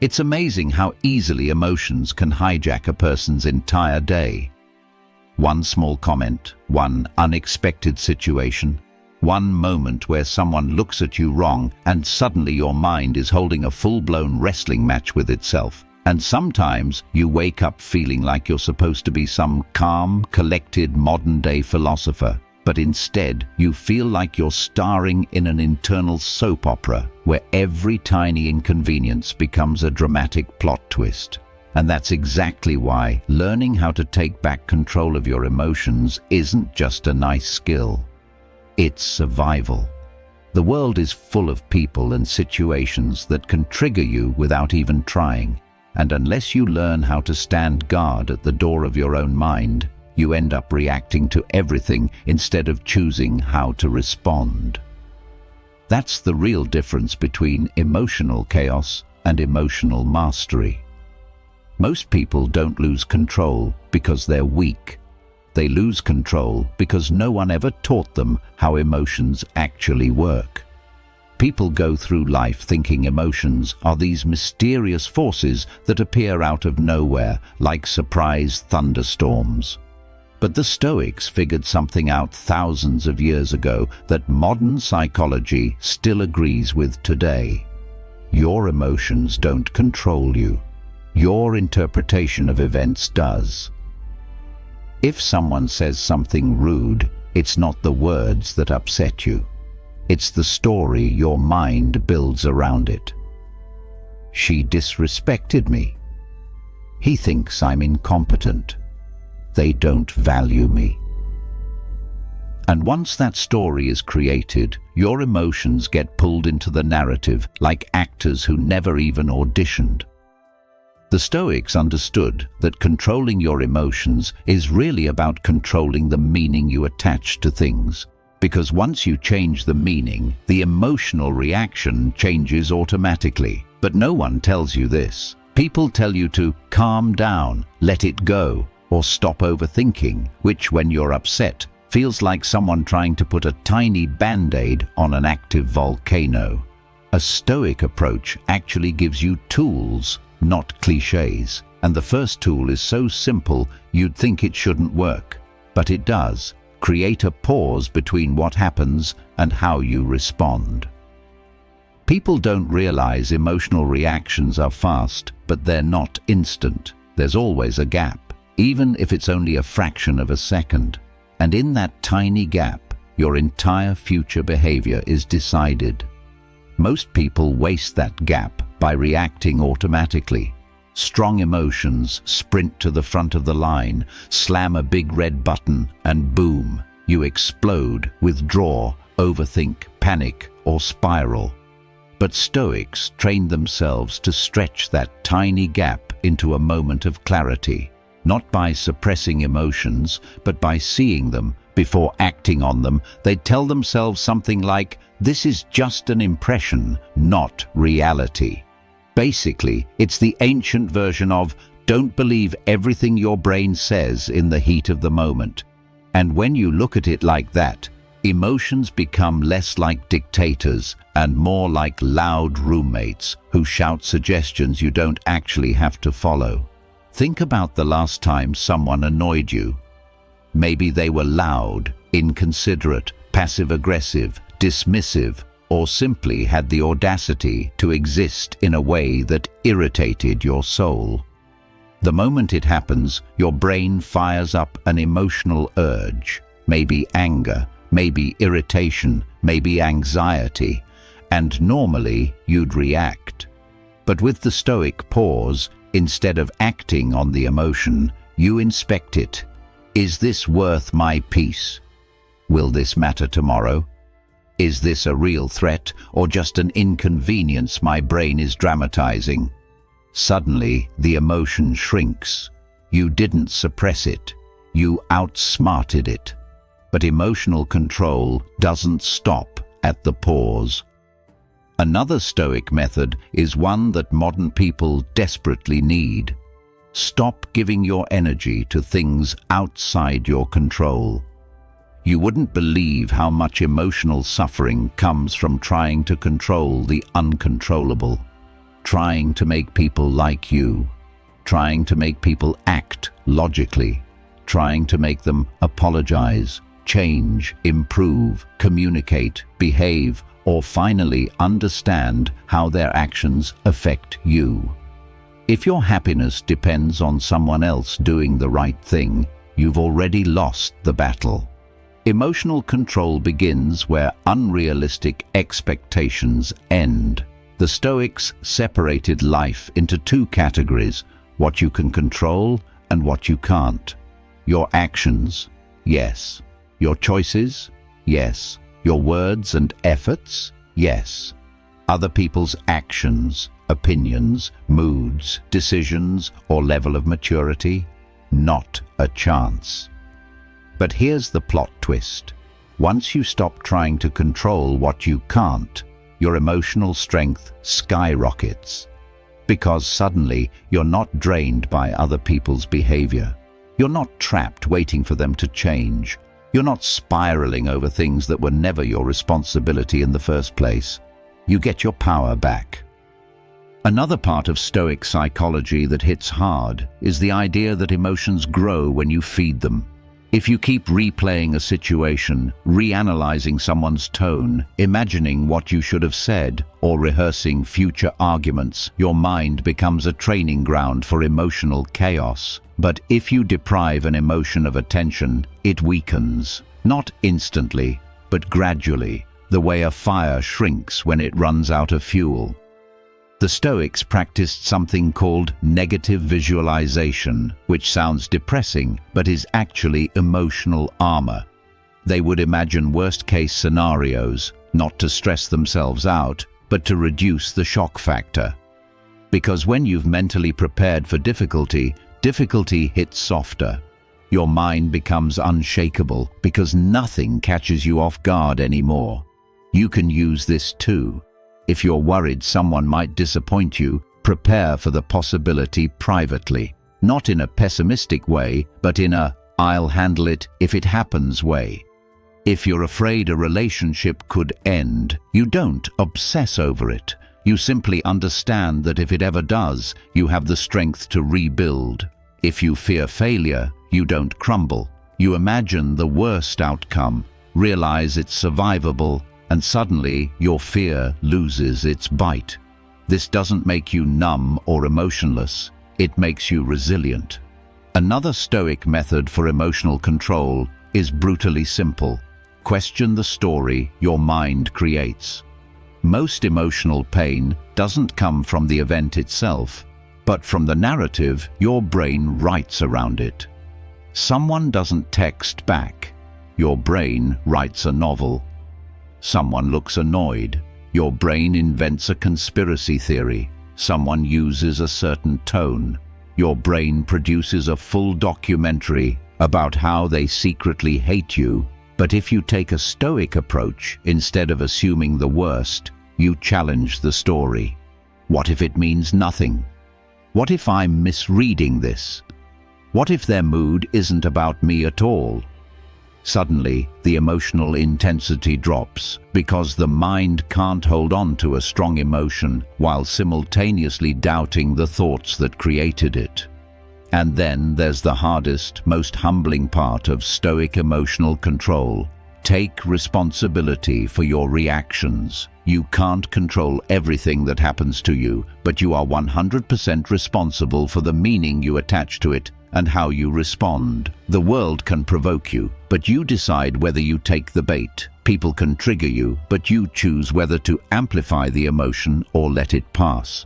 It's amazing how easily emotions can hijack a person's entire day. One small comment, one unexpected situation, one moment where someone looks at you wrong and suddenly your mind is holding a full-blown wrestling match with itself. And sometimes you wake up feeling like you're supposed to be some calm, collected, modern-day philosopher, but instead you feel like you're starring in an internal soap opera where every tiny inconvenience becomes a dramatic plot twist. And that's exactly why learning how to take back control of your emotions isn't just a nice skill. It's survival. The world is full of people and situations that can trigger you without even trying. And unless you learn how to stand guard at the door of your own mind, you end up reacting to everything instead of choosing how to respond. That's the real difference between emotional chaos and emotional mastery. Most people don't lose control because they're weak. They lose control because no one ever taught them how emotions actually work. People go through life thinking emotions are these mysterious forces that appear out of nowhere, like surprise thunderstorms. But the Stoics figured something out thousands of years ago that modern psychology still agrees with today. Your emotions don't control you. Your interpretation of events does. If someone says something rude, it's not the words that upset you. It's the story your mind builds around it. She disrespected me. He thinks I'm incompetent. They don't value me. And once that story is created, your emotions get pulled into the narrative like actors who never even auditioned. The Stoics understood that controlling your emotions is really about controlling the meaning you attach to things. Because once you change the meaning, the emotional reaction changes automatically. But no one tells you this. People tell you to calm down, let it go, or stop overthinking, which when you're upset, feels like someone trying to put a tiny band-aid on an active volcano. A Stoic approach actually gives you tools, not cliches. And the first tool is so simple you'd think it shouldn't work. But it does. Create a pause between what happens and how you respond. People don't realize emotional reactions are fast, but they're not instant. There's always a gap, even if it's only a fraction of a second. And in that tiny gap, your entire future behavior is decided. Most people waste that gap by reacting automatically. Strong emotions sprint to the front of the line, slam a big red button, and boom, you explode, withdraw, overthink, panic, or spiral. But Stoics trained themselves to stretch that tiny gap into a moment of clarity, not by suppressing emotions, but by seeing them. Before acting on them, they'd tell themselves something like, "This is just an impression, not reality." Basically, it's the ancient version of, don't believe everything your brain says in the heat of the moment. And when you look at it like that, emotions become less like dictators and more like loud roommates who shout suggestions you don't actually have to follow. Think about the last time someone annoyed you. Maybe they were loud, inconsiderate, passive-aggressive, dismissive, or simply had the audacity to exist in a way that irritated your soul. The moment it happens, your brain fires up an emotional urge, maybe anger, maybe irritation, maybe anxiety, and normally you'd react. But with the Stoic pause, instead of acting on the emotion, you inspect it. Is this worth my peace? Will this matter tomorrow? Is this a real threat or just an inconvenience my brain is dramatizing? Suddenly, the emotion shrinks. You didn't suppress it. You outsmarted it. But emotional control doesn't stop at the pause. Another Stoic method is one that modern people desperately need. Stop giving your energy to things outside your control. You wouldn't believe how much emotional suffering comes from trying to control the uncontrollable. trying to make people like you, trying to make people act logically, trying to make them apologize, change, improve, communicate, behave, or finally understand how their actions affect you. If your happiness depends on someone else doing the right thing, you've already lost the battle. Emotional control begins where unrealistic expectations end. The Stoics separated life into two categories: what you can control and what you can't. Your actions, yes. Your choices, yes. Your words and efforts, yes. Other people's actions, opinions, moods, decisions, or level of maturity, not a chance. But here's the plot twist. Once you stop trying to control what you can't, your emotional strength skyrockets. Because suddenly you're not drained by other people's behavior. You're not trapped waiting for them to change. You're not spiraling over things that were never your responsibility in the first place. You get your power back. Another part of Stoic psychology that hits hard is the idea that emotions grow when you feed them. If you keep replaying a situation, reanalyzing someone's tone, imagining what you should have said, or rehearsing future arguments, your mind becomes a training ground for emotional chaos. But if you deprive an emotion of attention, it weakens. Not instantly, but gradually, the way a fire shrinks when it runs out of fuel. The Stoics practiced something called negative visualization, which sounds depressing, but is actually emotional armor. They would imagine worst-case scenarios, not to stress themselves out, but to reduce the shock factor. Because when you've mentally prepared for difficulty, difficulty hits softer. Your mind becomes unshakable because nothing catches you off guard anymore. You can use this too. If you're worried someone might disappoint you, prepare for the possibility privately. Not in a pessimistic way, but in a "I'll handle it if it happens" way. If you're afraid a relationship could end, you don't obsess over it. You simply understand that if it ever does, you have the strength to rebuild. If you fear failure, you don't crumble. You imagine the worst outcome, realize it's survivable, and suddenly your fear loses its bite. This doesn't make you numb or emotionless, it makes you resilient. Another Stoic method for emotional control is brutally simple. Question the story your mind creates. Most emotional pain doesn't come from the event itself, but from the narrative your brain writes around it. Someone doesn't text back. Your brain writes a novel. Someone looks annoyed. Your brain invents a conspiracy theory. Someone uses a certain tone. Your brain produces a full documentary about how they secretly hate you. But if you take a Stoic approach, instead of assuming the worst, you challenge the story. What if it means nothing? What if I'm misreading this? What if their mood isn't about me at all? Suddenly, the emotional intensity drops because the mind can't hold on to a strong emotion while simultaneously doubting the thoughts that created it. And then there's the hardest, most humbling part of Stoic emotional control. Take responsibility for your reactions. You can't control everything that happens to you, but you are 100% responsible for the meaning you attach to it and how you respond. The world can provoke you, but you decide whether you take the bait. People can trigger you, but you choose whether to amplify the emotion or let it pass.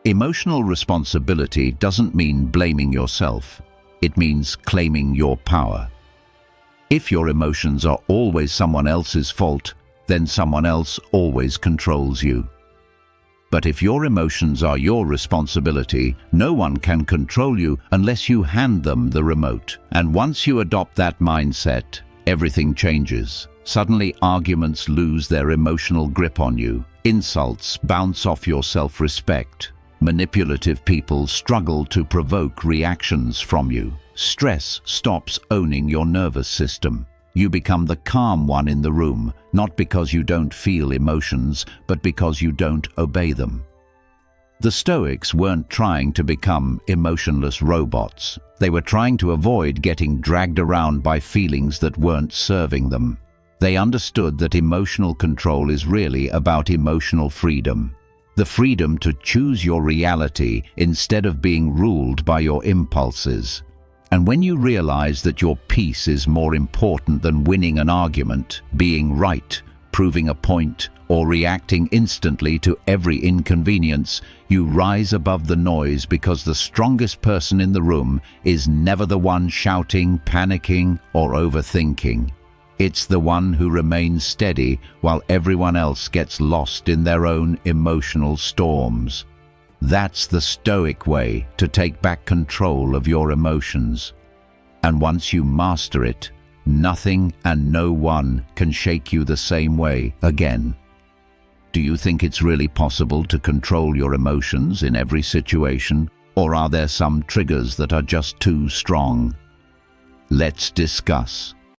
Emotional responsibility doesn't mean blaming yourself. It means claiming your power. If your emotions are always someone else's fault, then someone else always controls you. But if your emotions are your responsibility, no one can control you unless you hand them the remote. And once you adopt that mindset, everything changes. Suddenly, arguments lose their emotional grip on you. Insults bounce off your self-respect. Manipulative people struggle to provoke reactions from you. Stress stops owning your nervous system. You become the calm one in the room, not because you don't feel emotions, but because you don't obey them. The Stoics weren't trying to become emotionless robots. They were trying to avoid getting dragged around by feelings that weren't serving them. They understood that emotional control is really about emotional freedom. The freedom to choose your reality instead of being ruled by your impulses. And when you realize that your peace is more important than winning an argument, being right, proving a point, or reacting instantly to every inconvenience, you rise above the noise, because the strongest person in the room is never the one shouting, panicking, or overthinking. It's the one who remains steady while everyone else gets lost in their own emotional storms. That's the Stoic way to take back control of your emotions. And once you master it, nothing and no one can shake you the same way again. Do you think it's really possible to control your emotions in every situation, or are there some triggers that are just too strong? Let's discuss.